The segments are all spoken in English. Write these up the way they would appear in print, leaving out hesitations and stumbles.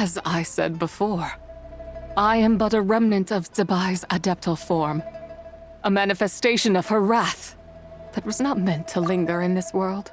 As I said before, I am but a remnant of Zabai's adeptal form, a manifestation of her wrath that was not meant to linger in this world.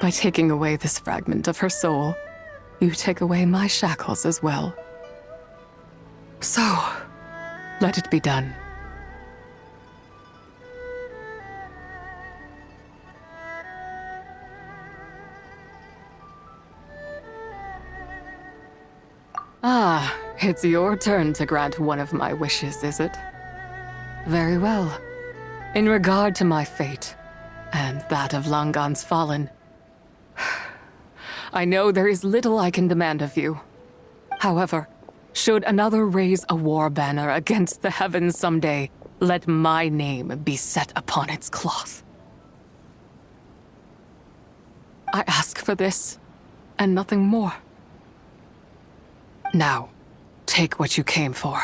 By taking away this fragment of her soul, you take away my shackles as well. So, let it be done. Ah, it's your turn to grant one of my wishes, is it? Very well. In regard to my fate, and that of Langan's fallen, I know there is little I can demand of you. However, should another raise a war banner against the heavens someday, let my name be set upon its cloth. I ask for this, and nothing more. Now, take what you came for.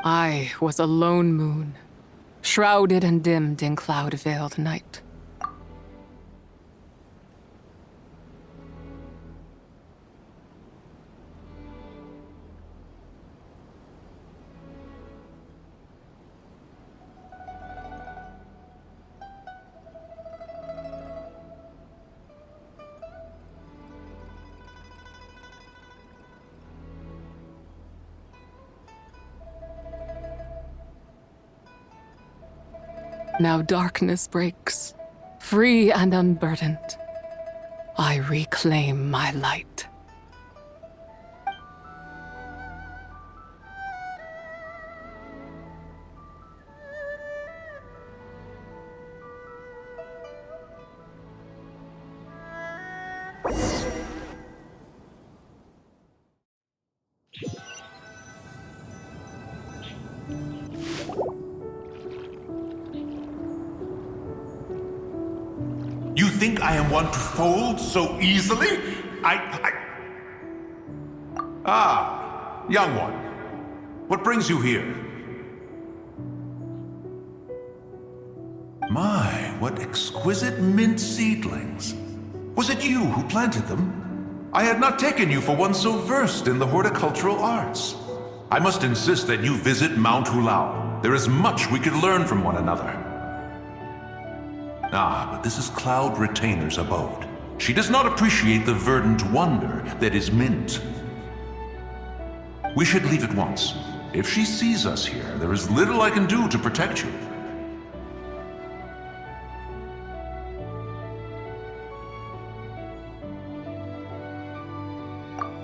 I was a lone moon, shrouded and dimmed in cloud-veiled night. Now darkness breaks, free and unburdened. I reclaim my light. You think I am one to fold so easily? Ah, young one. What brings you here? My, what exquisite mint seedlings. Was it you who planted them? I had not taken you for one so versed in the horticultural arts. I must insist that you visit Mount Hulao. There is much we could learn from one another. Ah, but this is Cloud Retainer's abode. She does not appreciate the verdant wonder that is mint. We should leave at once. If she sees us here, there is little I can do to protect you.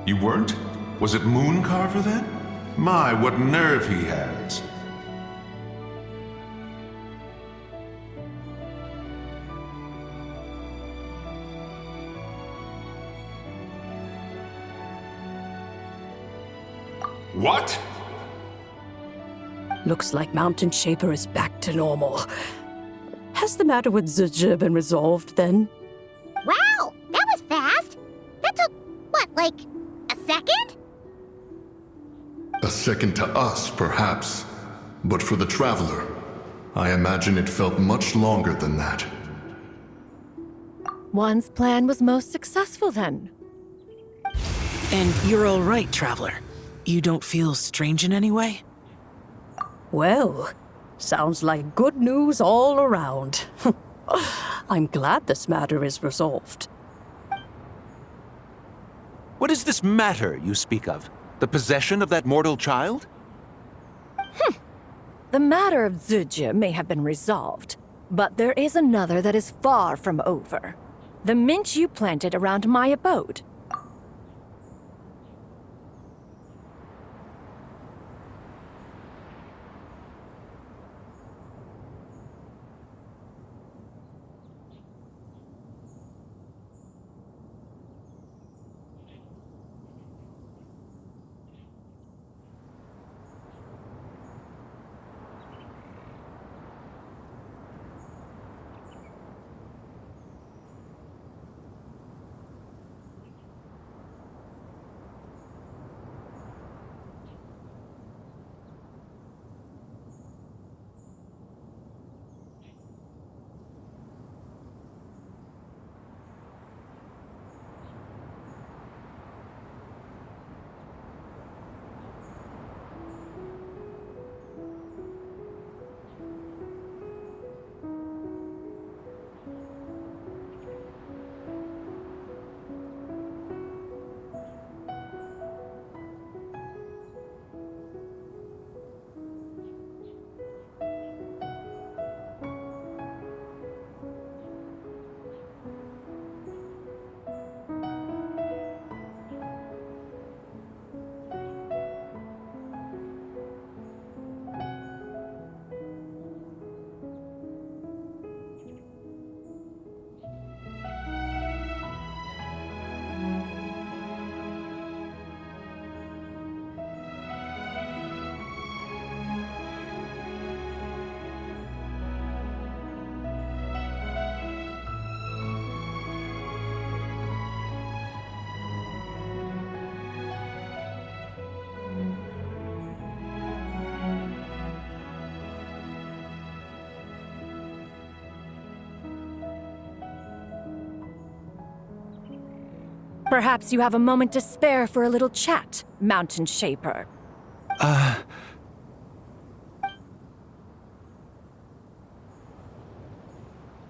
You weren't? Was it Mooncarver then? My, what nerve he has. What? Looks like Mountain Shaper is back to normal. Has the matter with Zizha been resolved then? Wow, that was fast. That took, what, like, a second? A second to us, perhaps. But for the Traveler, I imagine it felt much longer than that. One's plan was most successful then. And you're all right, Traveler. You don't feel strange in any way? Well, sounds like good news all around. I'm glad this matter is resolved. What is this matter you speak of? The possession of that mortal child? The matter of Zizha may have been resolved, but there is another that is far from over. The mint you planted around my abode. Perhaps you have a moment to spare for a little chat, Mountain Shaper.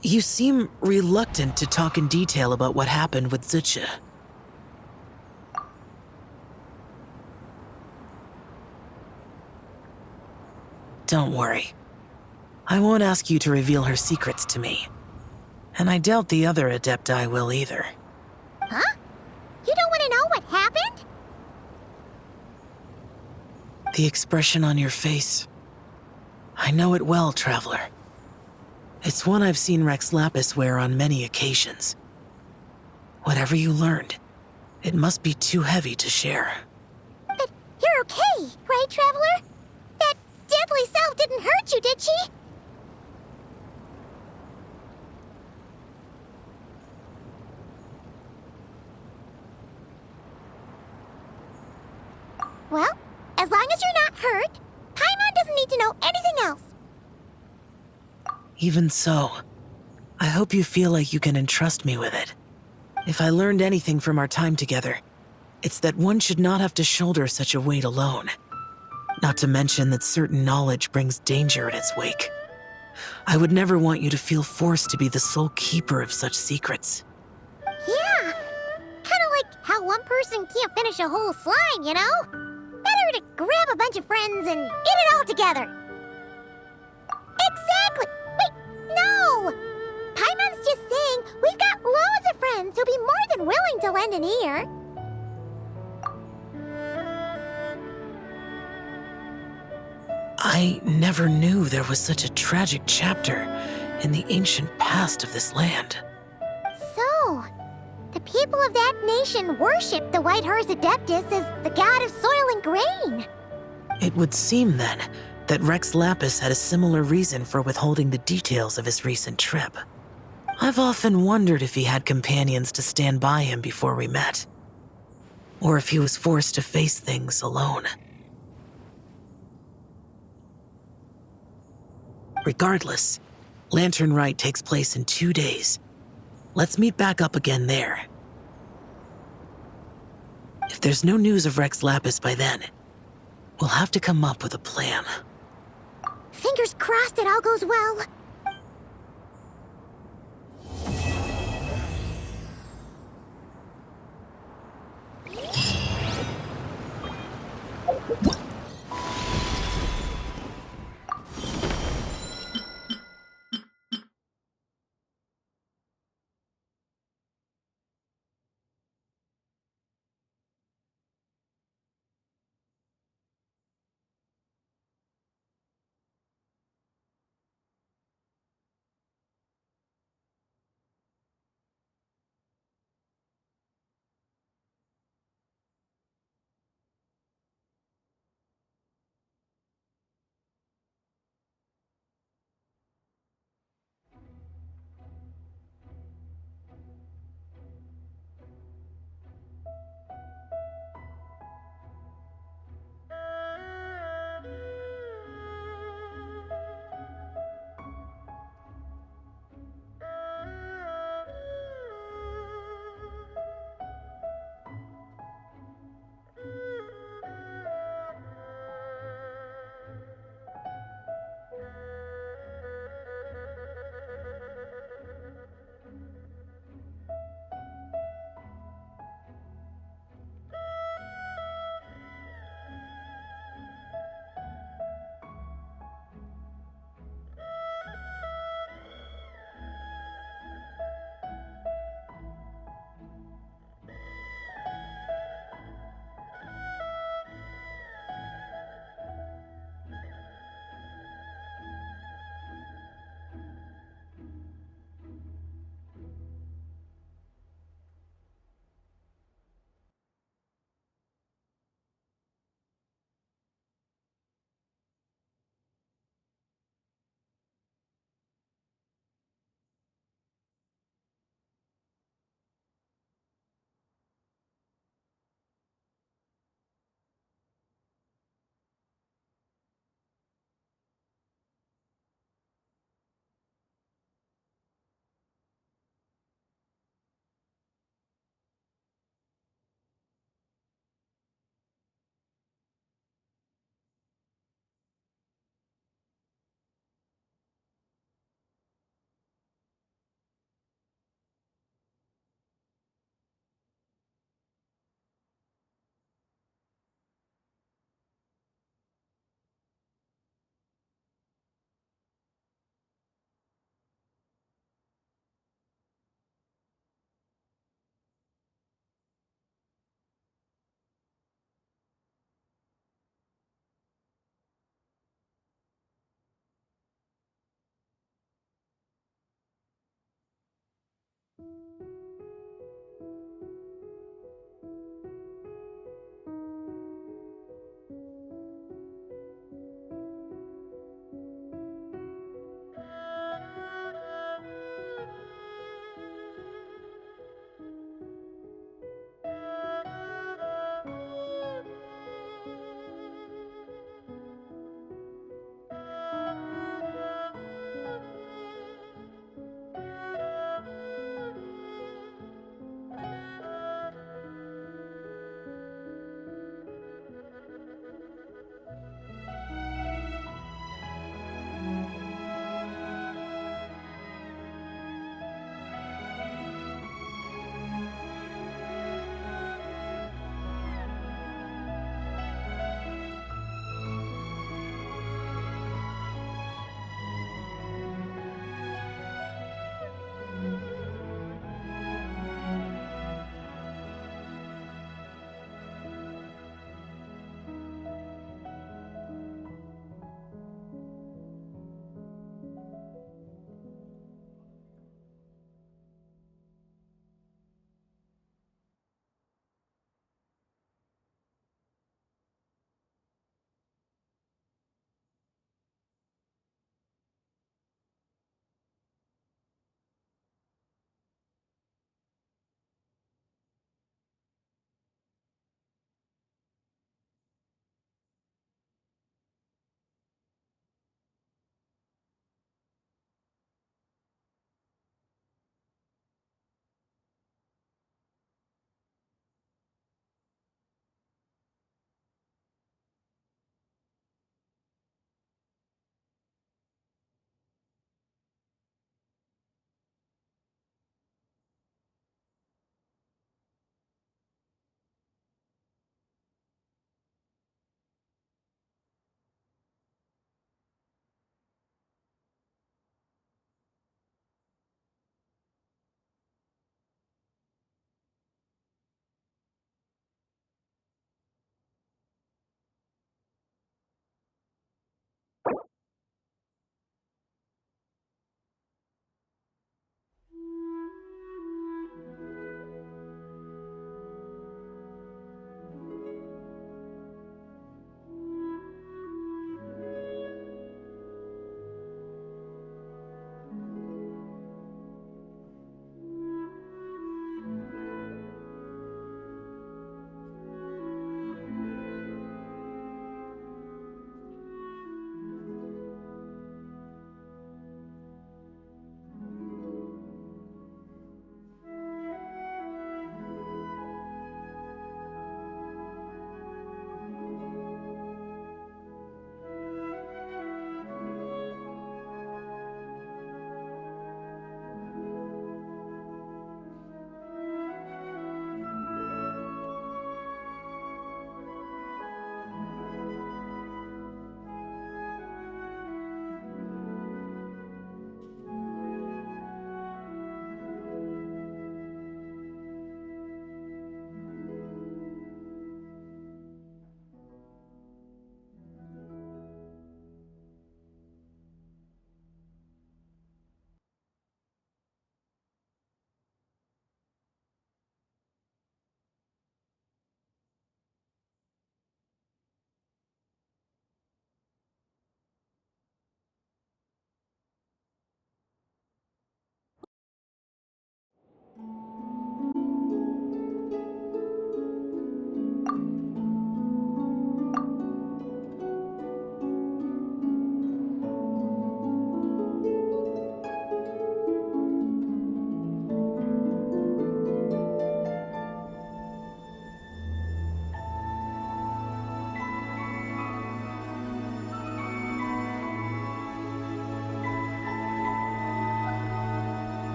You seem reluctant to talk in detail about what happened with Zizha. Don't worry. I won't ask you to reveal her secrets to me. And I doubt the other Adepti will either. Huh? You don't want to know what happened? The expression on your face. I know it well, Traveler. It's one I've seen Rex Lapis wear on many occasions. Whatever you learned, it must be too heavy to share. But you're okay, right, Traveler? That deadly self didn't hurt you, did she? Well, as long as you're not hurt, Paimon doesn't need to know anything else. Even so, I hope you feel like you can entrust me with it. If I learned anything from our time together, it's that one should not have to shoulder such a weight alone. Not to mention that certain knowledge brings danger in its wake. I would never want you to feel forced to be the sole keeper of such secrets. Yeah, kind of like how one person can't finish a whole slime, you know? Better to grab a bunch of friends and get it all together. Exactly! Wait, no! Paimon's just saying we've got loads of friends who'll be more than willing to lend an ear. I never knew there was such a tragic chapter in the ancient past of this land. So, the people of that nation worship the White Horse Adeptus as the god of soil and grain. It would seem, then, that Rex Lapis had a similar reason for withholding the details of his recent trip. I've often wondered if he had companions to stand by him before we met, or if he was forced to face things alone. Regardless, Lantern Rite takes place in 2 days. Let's meet back up again there. If there's no news of Rex Lapis by then, we'll have to come up with a plan. Fingers crossed it all goes well.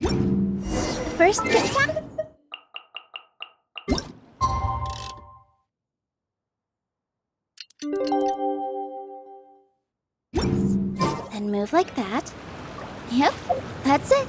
First, get down. Then move like that. Yep, that's it.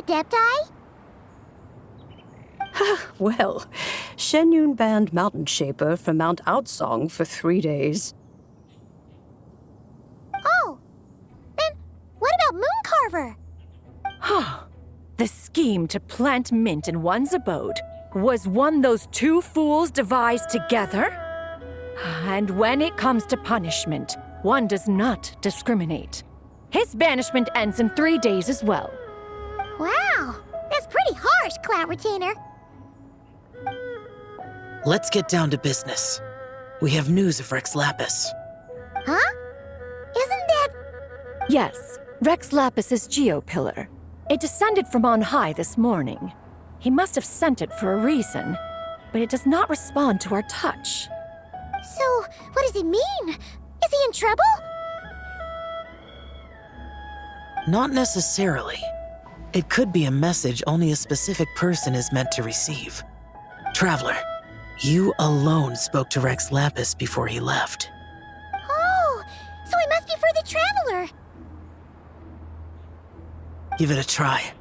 Adepti? Well, Shenyun banned Mountain Shaper from Mount Outsong for 3 days. Oh, then what about Mooncarver? The scheme to plant mint in one's abode was one those two fools devised together? And when it comes to punishment, one does not discriminate. His banishment ends in 3 days as well. Wow, that's pretty harsh, Cloud Retainer. Let's get down to business. We have news of Rex Lapis. Huh? Isn't that... Yes, Rex Lapis's Geopillar. It descended from on high this morning. He must have sent it for a reason, but it does not respond to our touch. So, what does it mean? Is he in trouble? Not necessarily. It could be a message only a specific person is meant to receive. Traveler, you alone spoke to Rex Lapis before he left. Oh, so it must be for the Traveler. Give it a try.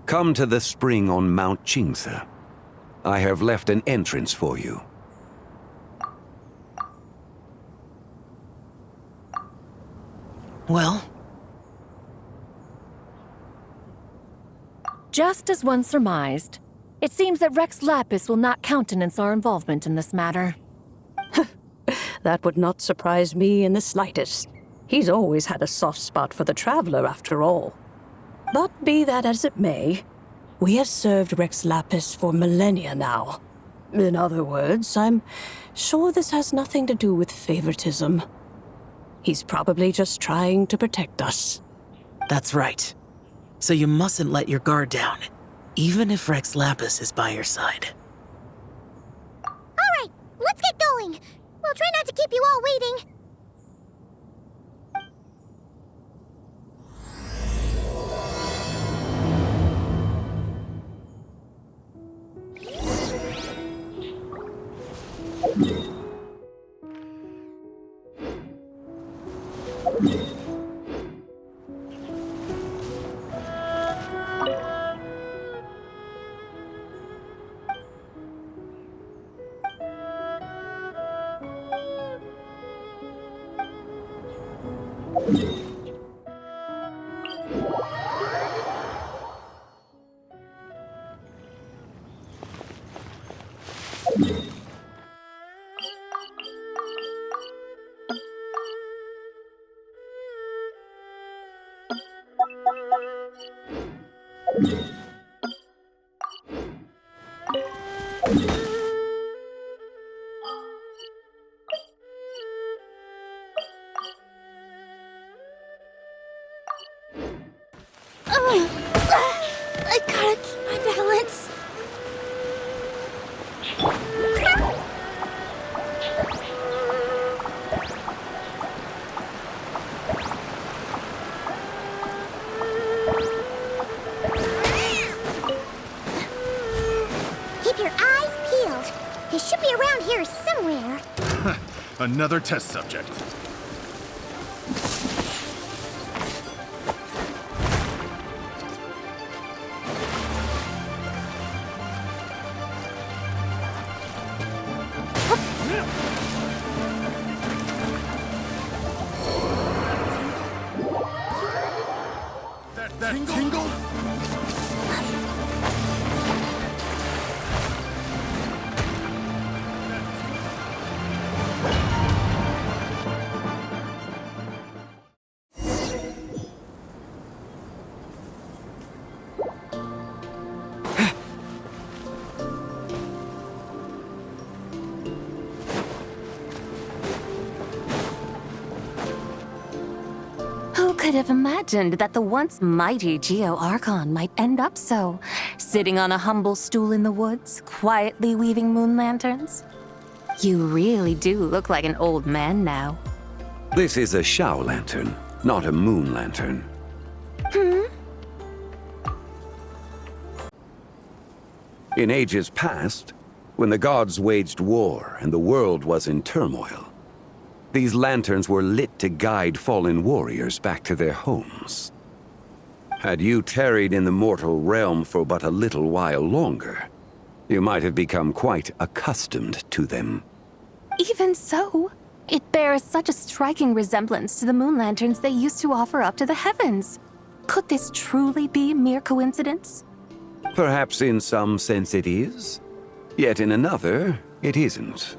Come to the spring on Mount Qingse. I have left an entrance for you. Well? Just as one surmised, it seems that Rex Lapis will not countenance our involvement in this matter. That would not surprise me in the slightest. He's always had a soft spot for the Traveler, after all. But be that as it may, we have served Rex Lapis for millennia now. In other words, I'm sure this has nothing to do with favoritism. He's probably just trying to protect us. That's right. So you mustn't let your guard down, even if Rex Lapis is by your side. All right, let's get going. We'll try not to keep you all waiting. I gotta keep my balance. Keep your eyes peeled. He should be around here somewhere. Another test subject. That tingle? could have imagined that the once mighty Geo Archon might end up so, sitting on a humble stool in the woods, quietly weaving moon lanterns? You really do look like an old man now. This is a Shao lantern, not a moon lantern. In ages past, when the gods waged war and the world was in turmoil, these lanterns were lit to guide fallen warriors back to their homes. Had you tarried in the mortal realm for but a little while longer, you might have become quite accustomed to them. Even so, it bears such a striking resemblance to the moon lanterns they used to offer up to the heavens. Could this truly be mere coincidence? Perhaps in some sense it is, yet in another, it isn't.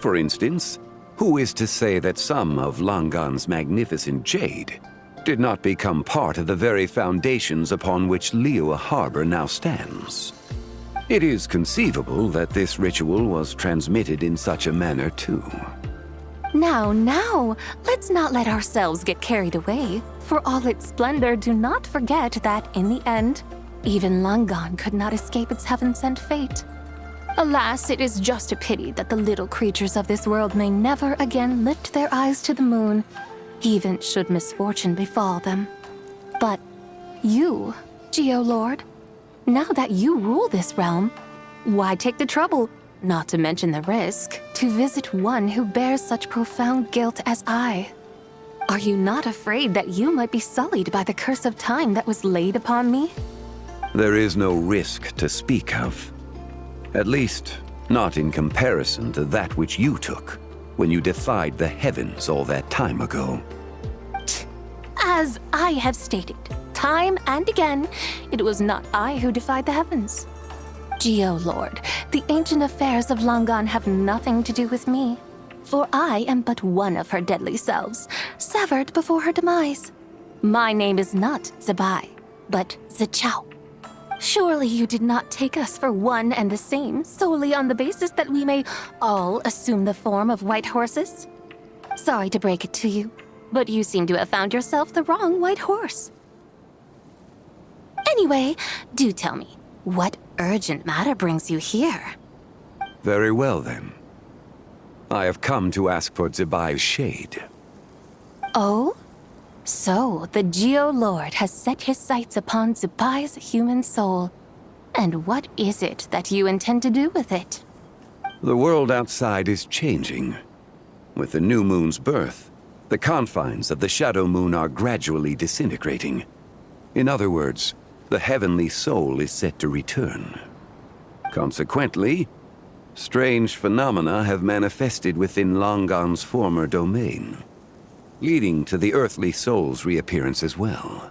For instance, who is to say that some of Langan's magnificent jade did not become part of the very foundations upon which Liyue Harbor now stands? It is conceivable that this ritual was transmitted in such a manner too. Now, let's not let ourselves get carried away. For all its splendor, do not forget that, in the end, even Langan could not escape its heaven-sent fate. Alas, it is just a pity that the little creatures of this world may never again lift their eyes to the moon, even should misfortune befall them. But you, Geolord, now that you rule this realm, why take the trouble, not to mention the risk, to visit one who bears such profound guilt as I? Are you not afraid that you might be sullied by the curse of time that was laid upon me? There is no risk to speak of. At least, not in comparison to that which you took when you defied the heavens all that time ago. As I have stated, time and again, it was not I who defied the heavens. Geolord, the ancient affairs of Langan have nothing to do with me, for I am but one of her deadly selves, severed before her demise. My name is not Zebai, but Zichao. Surely you did not take us for one and the same solely on the basis that we may all assume the form of white horses? Sorry to break it to you, but you seem to have found yourself the wrong white horse. Anyway, do tell me, what urgent matter brings you here? Very well then. I have come to ask for Zebai's shade. Oh? So, the Geolord has set his sights upon Zebai's human soul. And what is it that you intend to do with it? The world outside is changing. With the new moon's birth, the confines of the shadow moon are gradually disintegrating. In other words, the heavenly soul is set to return. Consequently, strange phenomena have manifested within Langan's former domain, leading to the earthly soul's reappearance as well.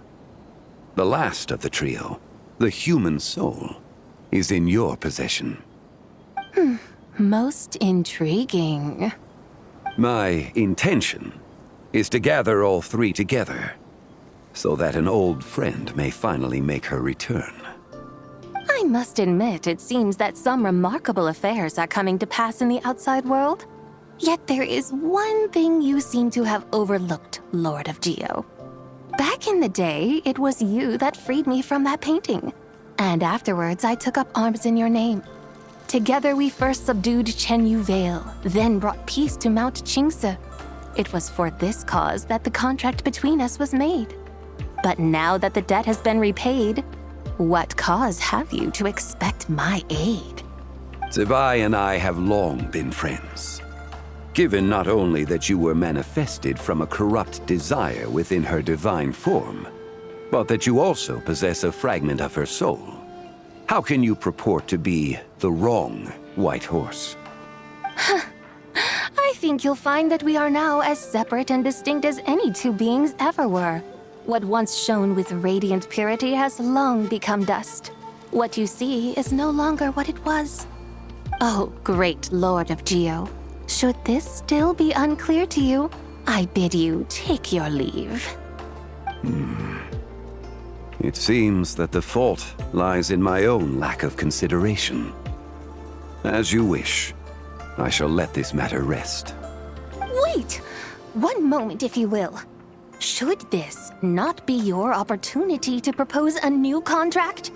The last of the trio, the human soul, is in your possession. Most intriguing. My intention is to gather all three together, so that an old friend may finally make her return. I must admit, it seems that some remarkable affairs are coming to pass in the outside world. Yet there is one thing you seem to have overlooked, Lord of Geo. Back in the day, it was you that freed me from that painting. And afterwards, I took up arms in your name. Together we first subdued Chenyu Vale, then brought peace to Mount Qingse. It was for this cause that the contract between us was made. But now that the debt has been repaid, what cause have you to expect my aid? Zebai and I have long been friends. Given not only that you were manifested from a corrupt desire within her divine form, but that you also possess a fragment of her soul, how can you purport to be the wrong white horse? I think you'll find that we are now as separate and distinct as any two beings ever were. What once shone with radiant purity has long become dust. What you see is no longer what it was. Oh, great Lord of Geo. Should this still be unclear to you, I bid you take your leave. It seems that the fault lies in my own lack of consideration. As you wish, I shall let this matter rest. Wait! One moment, if you will. Should this not be your opportunity to propose a new contract?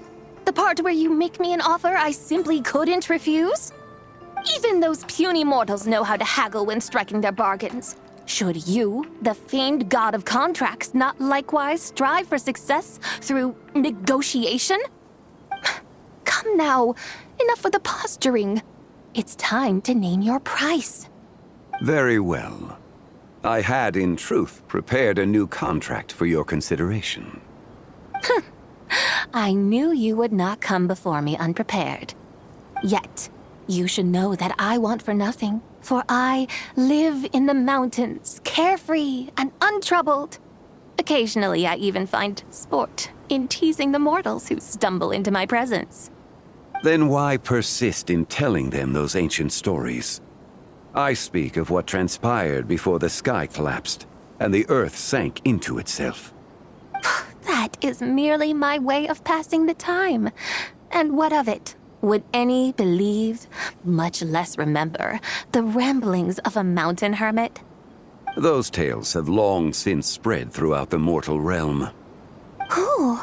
The part where you make me an offer I simply couldn't refuse? Even those puny mortals know how to haggle when striking their bargains. Should you, the famed god of contracts, not likewise strive for success through negotiation? Come now, enough with the posturing. It's time to name your price. Very well. I had, in truth, prepared a new contract for your consideration. I knew you would not come before me unprepared. Yet, you should know that I want for nothing, for I live in the mountains, carefree and untroubled. Occasionally, I even find sport in teasing the mortals who stumble into my presence. Then why persist in telling them those ancient stories? I speak of what transpired before the sky collapsed and the earth sank into itself. That is merely my way of passing the time. And what of it? Would any believe, much less remember, the ramblings of a mountain hermit? Those tales have long since spread throughout the mortal realm. Who?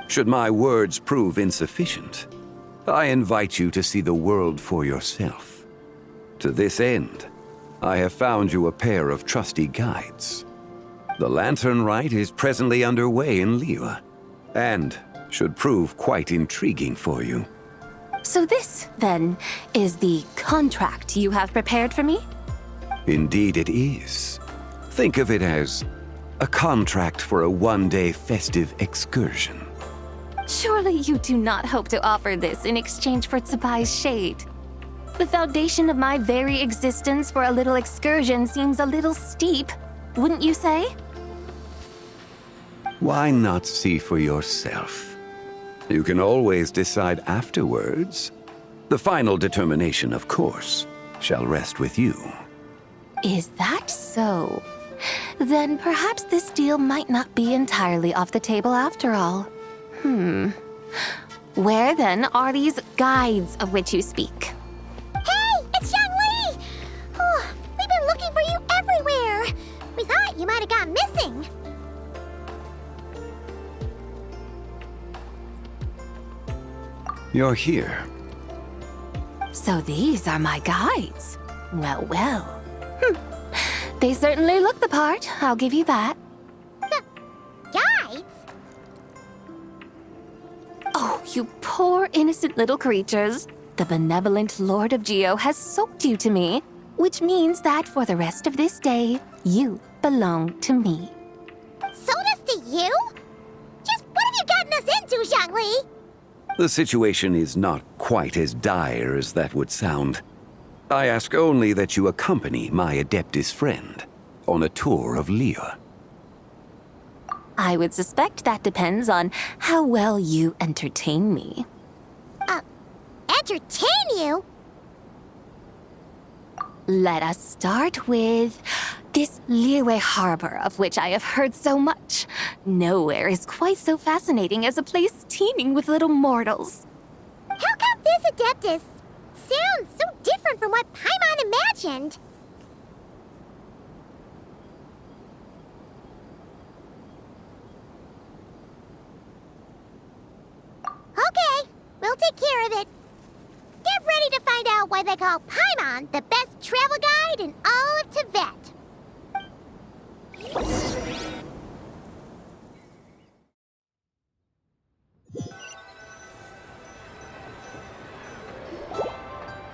Should my words prove insufficient, I invite you to see the world for yourself. To this end, I have found you a pair of trusty guides. The Lantern Rite is presently underway in Liyue, and should prove quite intriguing for you. So this, then, is the contract you have prepared for me? Indeed it is. Think of it as a contract for a one-day festive excursion. Surely you do not hope to offer this in exchange for Tsubai's shade. The foundation of my very existence for a little excursion seems a little steep, wouldn't you say? Why not see for yourself? You can always decide afterwards. The final determination, of course, shall rest with you. Is that so? Then perhaps this deal might not be entirely off the table after all. Where then are these guides of which you speak? Hey, it's Xiangli! Oh, we've been looking for you everywhere. We thought you might have gone missing. You're here. So these are my guides. Well, well. They certainly look the part, I'll give you that. Guides? Oh, you poor innocent little creatures. The benevolent Lord of Geo has sold you to me, which means that for the rest of this day, you belong to me. Sold us to you? Just what have you gotten us into, Xiangli? The situation is not quite as dire as that would sound. I ask only that you accompany my Adeptus friend on a tour of Liyue. I would suspect that depends on how well you entertain me. Entertain you? Let us start with this Liyue harbor of which I have heard so much. Nowhere is quite so fascinating as a place teeming with little mortals. How come this Adeptus sounds so different from what Paimon imagined? Okay, we'll take care of it. Get ready to find out why they call Paimon the best travel guide in all of Tibet.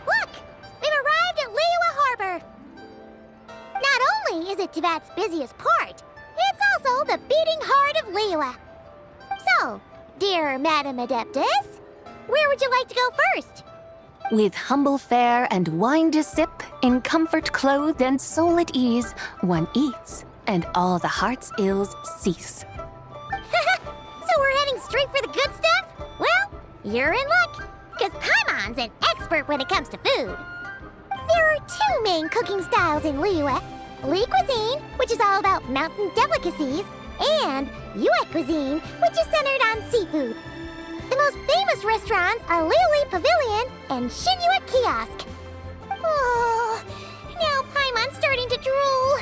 Look! We've arrived at Liyue Harbor! Not only is it Tibet's busiest port, it's also the beating heart of Liyue. So, dear Madam Adeptus, where would you like to go first? With humble fare and wine to sip, in comfort clothed and soul at ease, one eats, and all the heart's ills cease. So we're heading straight for the good stuff? Well, you're in luck, because Paimon's an expert when it comes to food. There are two main cooking styles in Liyue. Li cuisine, which is all about mountain delicacies, and Yue cuisine, which is centered on seafood. The most famous restaurants are Liyue Pavilion and Shinyue Kiosk. Oh, now Paimon's starting to drool.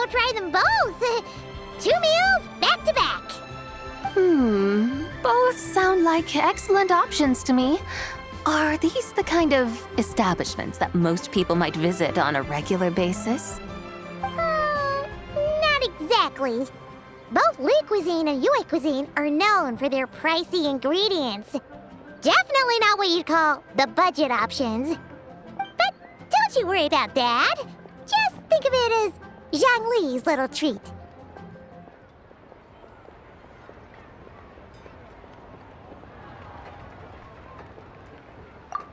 try them both. 2 meals back to back. Both sound like excellent options to me. Are these the kind of establishments that most people might visit on a regular basis? Not exactly. Both Li Cuisine and Yue Cuisine are known for their pricey ingredients. Definitely not what you'd call the budget options. But don't you worry about that. Just think of it as Zhang Li's little treat.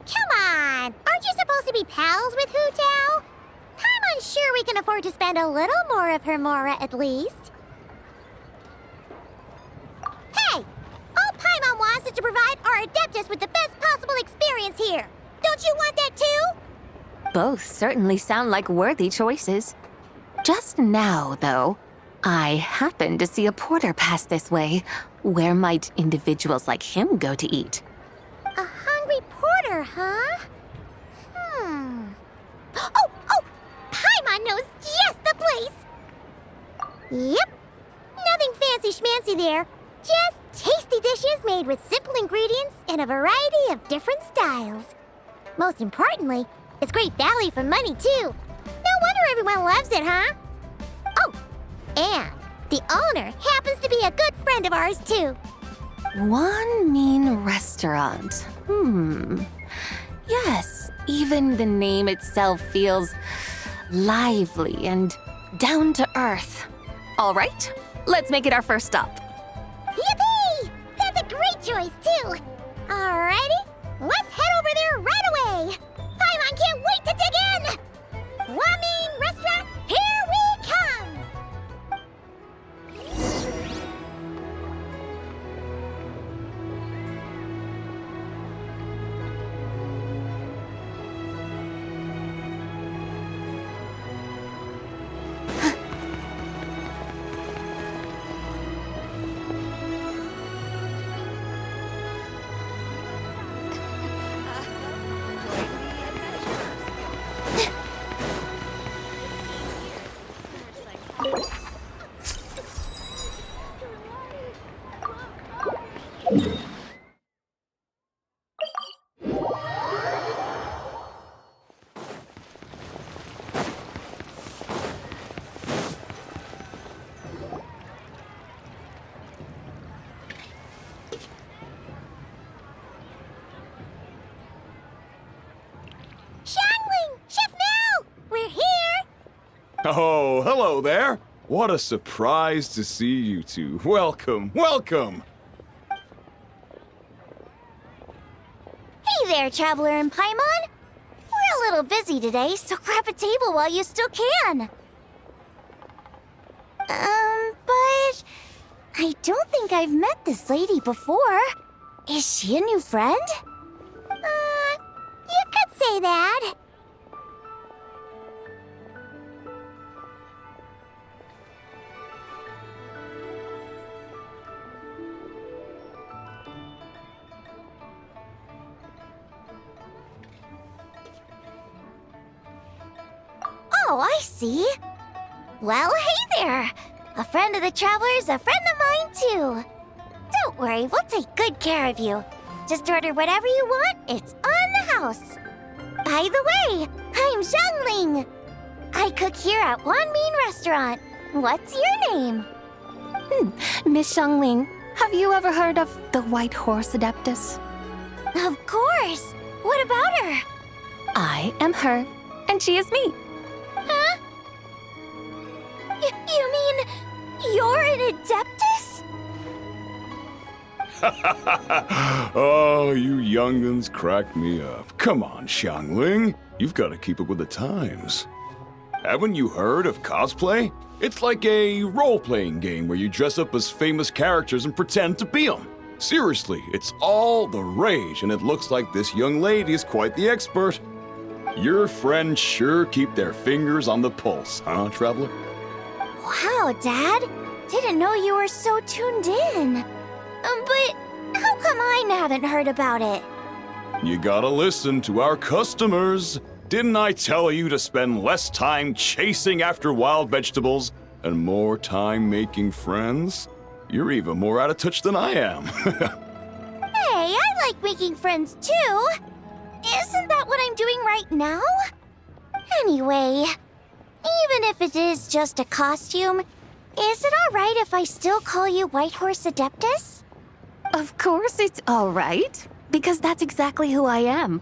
Come on! Aren't you supposed to be pals with Hu Tao? I'm unsure we can afford to spend a little more of her mora at least. Hey! All Paimon wants is to provide our Adeptus with the best possible experience here. Don't you want that too? Both certainly sound like worthy choices. Just now, though, I happened to see a porter pass this way. Where might individuals like him go to eat? A hungry porter, huh? Oh! Paimon knows just the place! Yep. Nothing fancy schmancy there. Just tasty dishes made with simple ingredients in a variety of different styles. Most importantly, it's great value for money, too. No wonder everyone loves it, huh? Oh, and the owner happens to be a good friend of ours, too. One mean restaurant. Yes, even the name itself feels lively and down to earth. All right, let's make it our first stop. Yippee! That's a great choice, too. Alrighty, let's head over there right away. Paimon can't wait to dig in. Wamin Restaurant, here we come. Shangling! Chef Mel! We're here! Oh, hello there. What a surprise to see you two. Welcome, welcome. Hey there, Traveler and Paimon. We're a little busy today, so grab a table while you still can. But I don't think I've met this lady before. Is she a new friend? You could say that. Oh, I see. Well, hey there. A friend of the Traveler's a friend of mine, too. Don't worry, we'll take good care of you. Just order whatever you want, it's on the house. By the way, I'm Zhangling. I cook here at Wan Min Restaurant. What's your name? Miss Xiangling, have you ever heard of the White Horse Adeptus? Of course. What about her? I am her, and she is me. Huh? You mean you're an Adeptus? Oh, you young'uns crack me up. Come on, Xiangling. You've got to keep up with the times. Haven't you heard of cosplay? It's like a role-playing game where you dress up as famous characters and pretend to be them. Seriously, it's all the rage, and it looks like this young lady is quite the expert. Your friends sure keep their fingers on the pulse, huh, Traveler? Wow, Dad. Didn't know you were so tuned in. But how come I haven't heard about it? You gotta listen to our customers. Didn't I tell you to spend less time chasing after wild vegetables and more time making friends? You're even more out of touch than I am. Hey, I like making friends too. Isn't that what I'm doing right now? Anyway, even if it is just a costume, is it alright if I still call you Whitehorse Adeptus? Of course it's all right, because that's exactly who I am.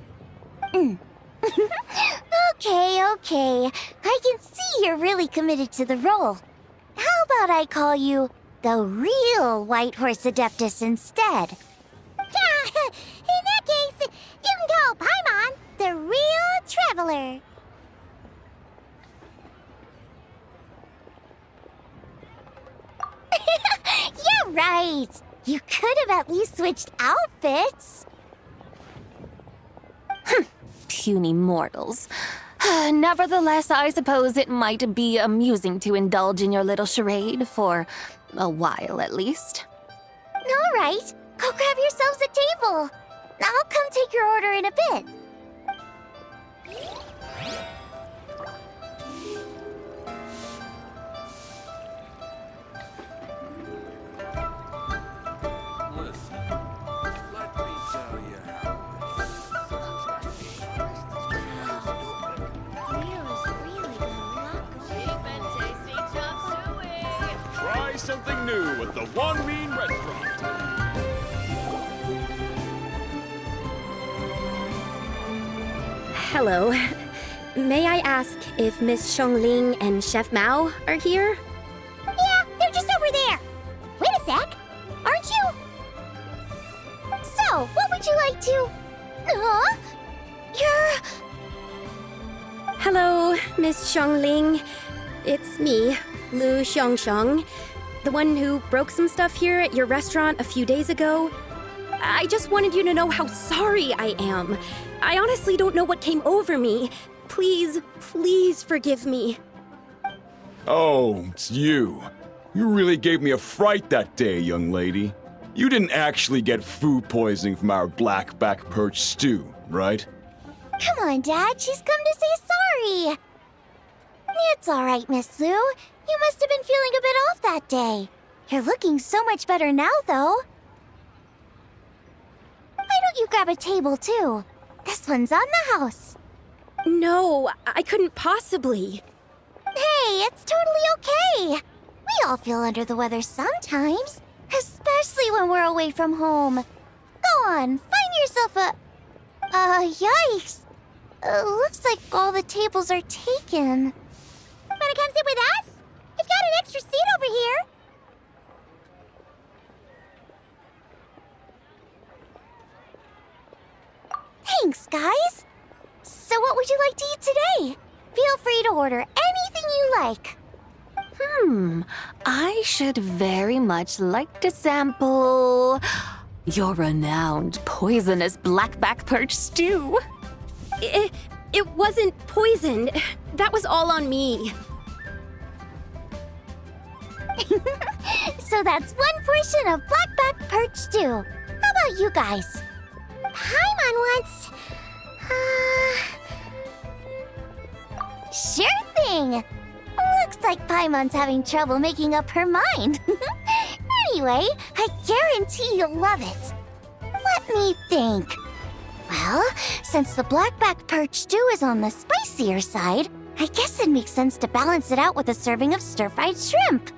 Okay. I can see you're really committed to the role. How about I call you the real Whitehorse Adeptus instead? In that case, you can call Paimon the real traveler. Yeah, right. You could have at least switched outfits. Puny mortals. Nevertheless, I suppose it might be amusing to indulge in your little charade for a while at least. All right, go grab yourselves a table. I'll come take your order in a bit. Try something new at the One Mean Restaurant. Hello. May I ask if Miss Xiongling and Chef Mao are here? Yeah, they're just over there. Wait a sec. Aren't you? So, what would you like to... You're... Hello, Miss Xiongling. It's me, Lu Xiongxiong, the one who broke some stuff here at your restaurant a few days ago. I just wanted you to know how sorry I am. I honestly don't know what came over me. Please forgive me. Oh, it's you. You really gave me a fright that day, young lady. You didn't actually get food poisoning from our black-back perch stew, right? Come on, Dad. She's come to say sorry. It's all right, Miss Lu. You must have been feeling a bit off that day. You're looking so much better now, though. Why don't you grab a table, too? This one's on the house. No, I couldn't possibly. Hey, it's totally okay. We all feel under the weather sometimes, especially when we're away from home. Go on, find yourself a... yikes. Looks like all the tables are taken. Wanna come sit with us? We've got an extra seat over here. Thanks, guys. So what would you like to eat today? Feel free to order anything you like. I should very much like to sample your renowned poisonous blackback perch stew. It wasn't poisoned. That was all on me. So that's one portion of blackback perch stew. How about you guys? Paimon wants... Sure thing! Looks like Paimon's having trouble making up her mind. Anyway, I guarantee you'll love it. Let me think. Well, since the blackback perch stew is on the spicier side, I guess it makes sense to balance it out with a serving of stir-fried shrimp.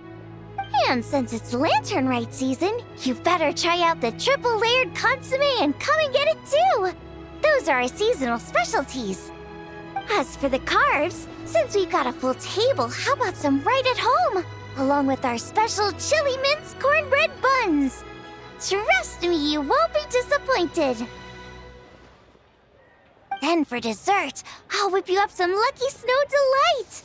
And since it's Lantern Rite season, you better try out the triple-layered consomme and come and get it too! Those are our seasonal specialties. As for the carbs, since we've got a full table, how about some right at home? Along with our special chili mince cornbread buns. Trust me, you won't be disappointed. Then for dessert, I'll whip you up some Lucky Snow Delight.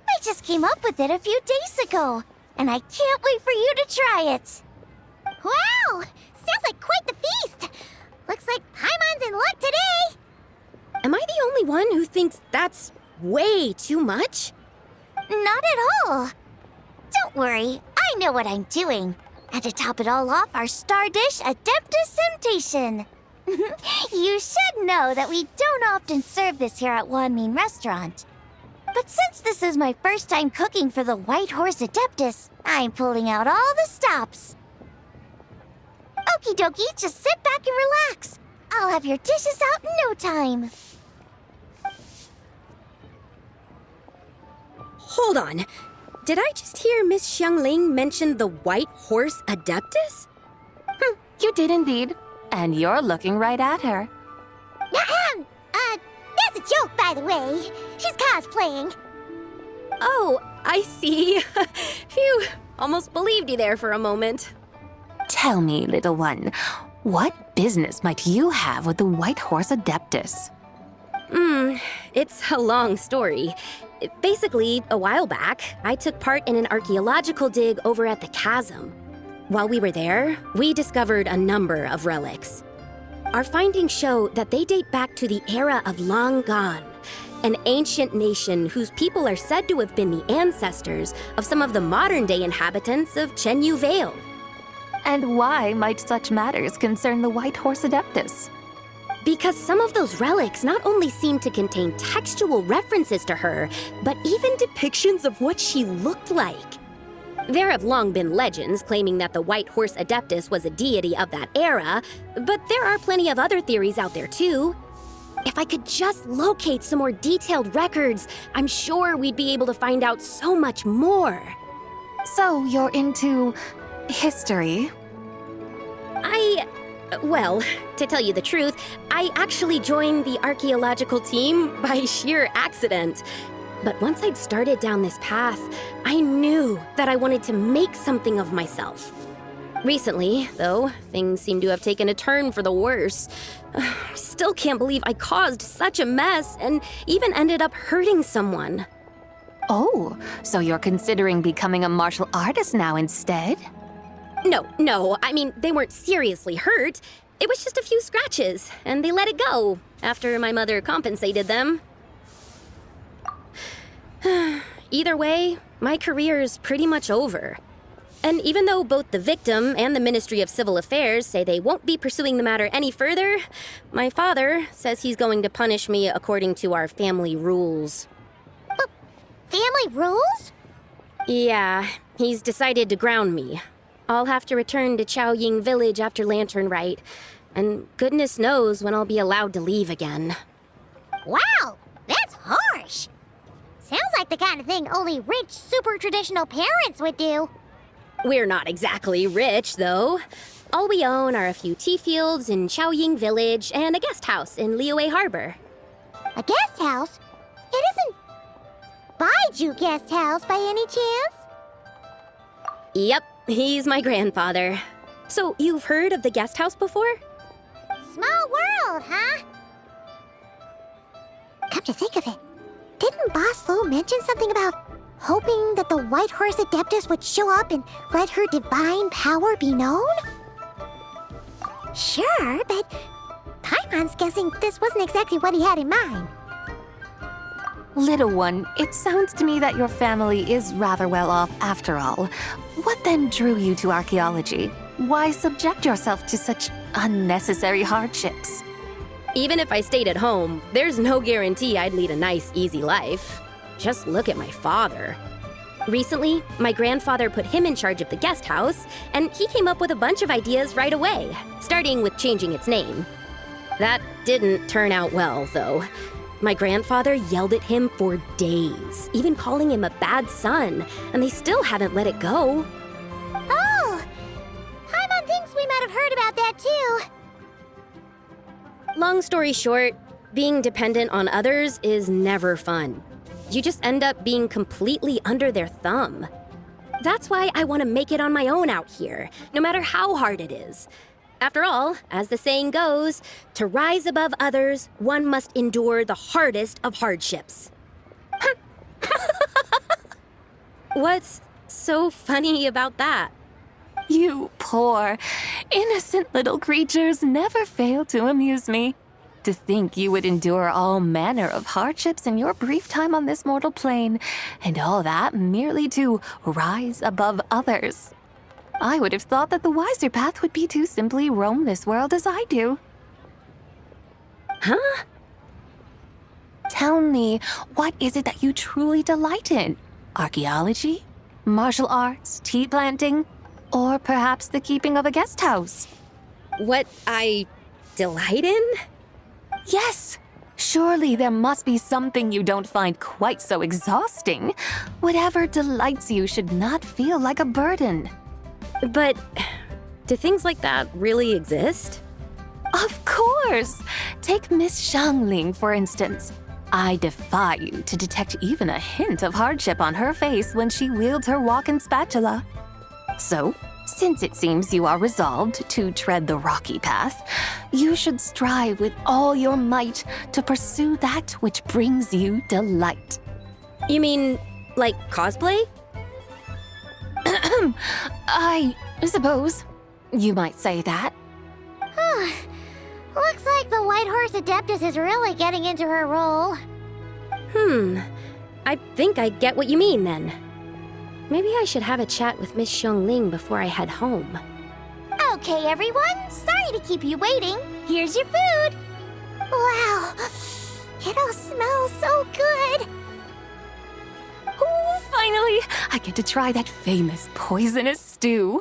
I just came up with it a few days ago, and I can't wait for you to try it. Wow! Sounds like quite the feast. Looks like Paimon's in luck today. Am I the only one who thinks that's way too much? Not at all. Don't worry, I know what I'm doing. And to top it all off, our star dish, Adeptus Temptation. You should know that we don't often serve this here at Wanmin Restaurant. But since this is my first time cooking for the White Horse Adeptus, I'm pulling out all the stops. Okie dokie, just sit back and relax. I'll have your dishes out in no time. Hold on. Did I just hear Miss Xiangling mention the White Horse Adeptus? You did indeed. And you're looking right at her. That's a joke, by the way. She's cosplaying. Oh, I see. Phew, almost believed you there for a moment. Tell me, little one, what business might you have with the White Horse Adeptus? It's a long story. Basically, a while back, I took part in an archaeological dig over at the chasm. While we were there, we discovered a number of relics. Our findings show that they date back to the era of Long Gone, an ancient nation whose people are said to have been the ancestors of some of the modern-day inhabitants of Chenyu Vale. And why might such matters concern the White Horse Adeptus? Because some of those relics not only seem to contain textual references to her, but even depictions of what she looked like. There have long been legends claiming that the White Horse Adeptus was a deity of that era, but there are plenty of other theories out there too. If I could just locate some more detailed records, I'm sure we'd be able to find out so much more. So you're into history? Well, to tell you the truth, I actually joined the archaeological team by sheer accident. But once I'd started down this path, I knew that I wanted to make something of myself. Recently, though, things seem to have taken a turn for the worse. I still can't believe I caused such a mess and even ended up hurting someone. Oh, so you're considering becoming a martial artist now instead? No, I mean, they weren't seriously hurt. It was just a few scratches, and they let it go after my mother compensated them. Either way, my career's pretty much over. And even though both the victim and the Ministry of Civil Affairs say they won't be pursuing the matter any further, my father says he's going to punish me according to our family rules. Family rules? Yeah, he's decided to ground me. I'll have to return to Chaoying Village after Lantern Rite, and goodness knows when I'll be allowed to leave again. Wow, that's harsh. Sounds like the kind of thing only rich, super traditional parents would do. We're not exactly rich, though. All we own are a few tea fields in Chaoying Village and a guest house in Liyue Harbor. A guest house? It isn't Baiju Guest House by any chance? Yep, he's my grandfather. So, you've heard of the guest house before? Small world, huh? Come to think of it, didn't Boss Lo mention something about hoping that the White Horse Adeptus would show up and let her divine power be known? Sure, but Paimon's guessing this wasn't exactly what he had in mind. Little one, it sounds to me that your family is rather well off after all. What then drew you to archaeology? Why subject yourself to such unnecessary hardships? Even if I stayed at home, there's no guarantee I'd lead a nice, easy life. Just look at my father. Recently, my grandfather put him in charge of the guest house, and he came up with a bunch of ideas right away, starting with changing its name. That didn't turn out well, though. My grandfather yelled at him for days, even calling him a bad son, and they still hadn't let it go. Oh! Paimon thinks we might have heard about that too. Long story short, being dependent on others is never fun. You just end up being completely under their thumb. That's why I want to make it on my own out here, no matter how hard it is. After all, as the saying goes, to rise above others, one must endure the hardest of hardships. What's so funny about that? You poor, innocent little creatures never fail to amuse me. To think you would endure all manner of hardships in your brief time on this mortal plane, and all that merely to rise above others. I would have thought that the wiser path would be to simply roam this world as I do. Huh? tell me, what is it that you truly delight in? Archaeology? Martial arts? Tea planting? Or perhaps the keeping of a guest house? What I delight in? Yes! Surely there must be something you don't find quite so exhausting. Whatever delights you should not feel like a burden. But do things like that really exist? Of course! Take Miss Xiangling, for instance. I defy you to detect even a hint of hardship on her face when she wields her walking spatula. So, since it seems you are resolved to tread the rocky path, you should strive with all your might to pursue that which brings you delight. You mean, like cosplay? I suppose you might say that. Looks like the White Horse Adeptus is really getting into her role. I think I get what you mean then. Maybe I should have a chat with Miss Xiangling before I head home. Okay, everyone. Sorry to keep you waiting. Here's your food. Wow. It all smells so good. Oh, finally! I get to try that famous poisonous stew.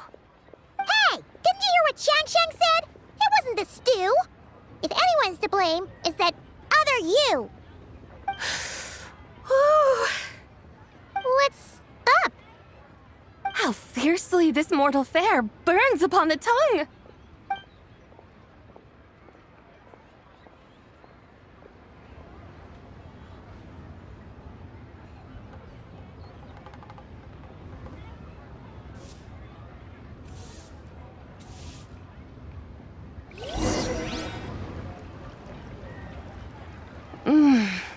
Hey! Didn't you hear what Shang said? It wasn't the stew. If anyone's to blame, it's that other you. What's up? How fiercely this mortal fare burns upon the tongue!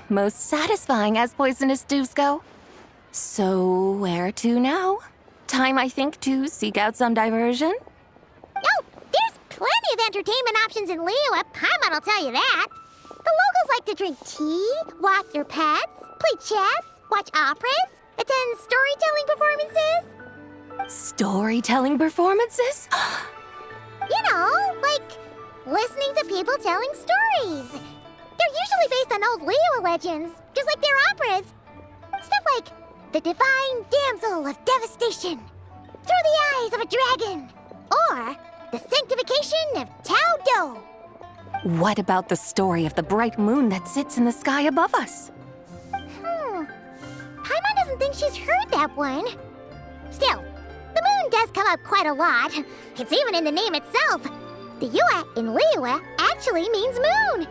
Most satisfying as poisonous stews go. So, where to now? Time, I think, to seek out some diversion? Oh, there's plenty of entertainment options in Liyue. Paimon will tell you that. The locals like to drink tea, walk their pets, play chess, watch operas, attend storytelling performances. Storytelling performances? You know, like listening to people telling stories. They're usually based on old Liyue legends, just like their operas. Stuff like The Divine Damsel of Devastation, Through the Eyes of a Dragon, or The Sanctification of Tao Do. What about the story of the bright moon that sits in the sky above us? Paimon doesn't think she's heard that one. Still, the moon does come up quite a lot. It's even in the name itself. The Yue in Liyue actually means moon.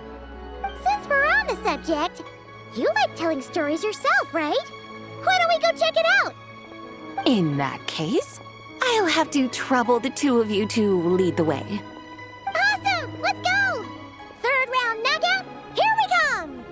Since we're on the subject, you like telling stories yourself, right? Why don't we go check it out? In that case, I'll have to trouble the two of you to lead the way. Awesome! Let's go! Third round knockout, here we come!